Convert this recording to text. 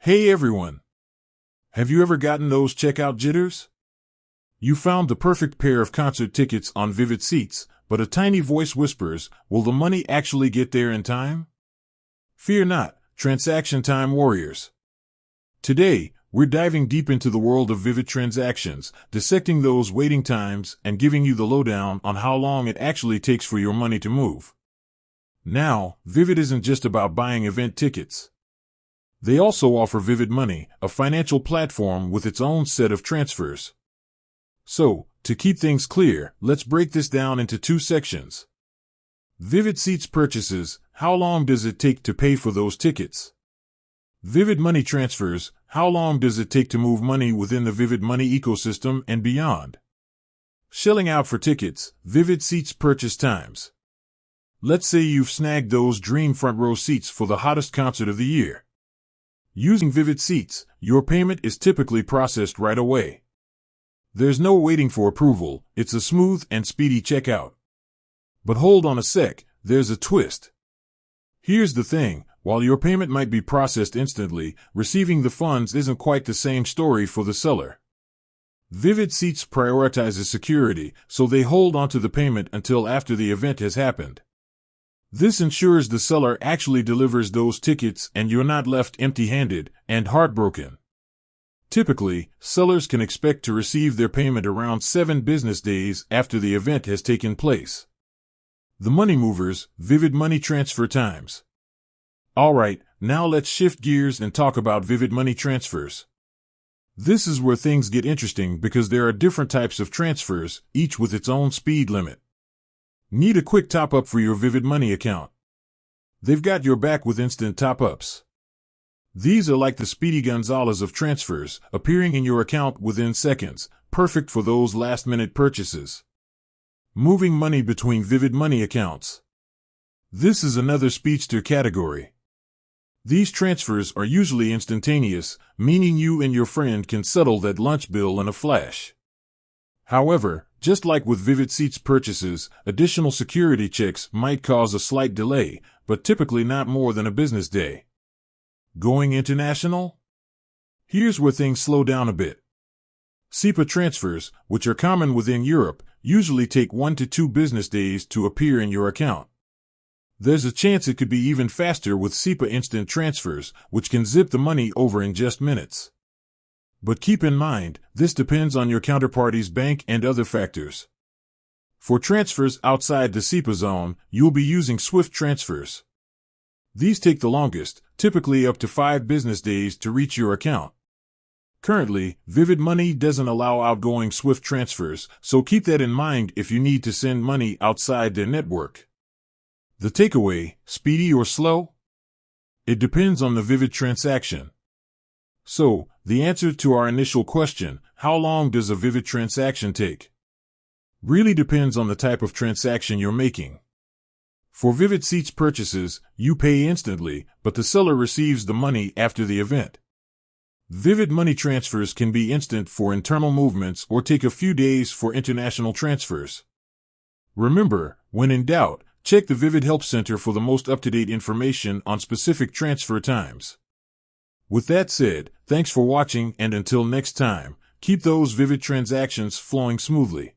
Hey everyone! Have you ever gotten those checkout jitters? You found the perfect pair of concert tickets on Vivid Seats, but a tiny voice whispers, will the money actually get there in time? Fear not, transaction time warriors. Today, we're diving deep into the world of Vivid transactions, dissecting those waiting times and giving you the lowdown on how long it actually takes for your money to move. Now, Vivid isn't just about buying event tickets. They also offer Vivid Money, a financial platform with its own set of transfers. So, to keep things clear, let's break this down into two sections. Vivid Seats purchases, how long does it take to pay for those tickets? Vivid Money transfers, how long does it take to move money within the Vivid Money ecosystem and beyond? Shelling out for tickets, Vivid Seats purchase times. Let's say you've snagged those dream front row seats for the hottest concert of the year. Using Vivid Seats, your payment is typically processed right away. There's no waiting for approval, it's a smooth and speedy checkout. But hold on a sec, there's a twist. Here's the thing, while your payment might be processed instantly, receiving the funds isn't quite the same story for the seller. Vivid Seats prioritizes security, so they hold onto the payment until after the event has happened. This ensures the seller actually delivers those tickets and you're not left empty-handed and heartbroken. Typically, sellers can expect to receive their payment around 7 business days after the event has taken place. The money movers, Vivid Money transfer times. Alright, now let's shift gears and talk about Vivid Money transfers. This is where things get interesting because there are different types of transfers, each with its own speed limit. Need a quick top-up for your Vivid Money account? They've got your back with instant top-ups. These are like the Speedy Gonzales of transfers, appearing in your account within seconds, perfect for those last-minute purchases. Moving money between Vivid Money accounts. This is another speedster category. These transfers are usually instantaneous, meaning you and your friend can settle that lunch bill in a flash. However, just like with Vivid Seats purchases, additional security checks might cause a slight delay, but typically not more than a business day. Going international? Here's where things slow down a bit. SEPA transfers, which are common within Europe, usually take 1 to 2 business days to appear in your account. There's a chance it could be even faster with SEPA instant transfers, which can zip the money over in just minutes. But keep in mind, this depends on your counterparty's bank and other factors. For transfers outside the SEPA zone, you'll be using SWIFT transfers. These take the longest, typically up to 5 business days to reach your account. Currently, Vivid Money doesn't allow outgoing SWIFT transfers, so keep that in mind if you need to send money outside their network. The takeaway, speedy or slow? It depends on the Vivid transaction. So, the answer to our initial question, how long does a Vivid transaction take? Really depends on the type of transaction you're making. For Vivid Seats purchases, you pay instantly, but the seller receives the money after the event. Vivid Money transfers can be instant for internal movements or take a few days for international transfers. Remember, when in doubt, check the Vivid Help Center for the most up-to-date information on specific transfer times. With that said, thanks for watching and until next time, keep those Vivid transactions flowing smoothly.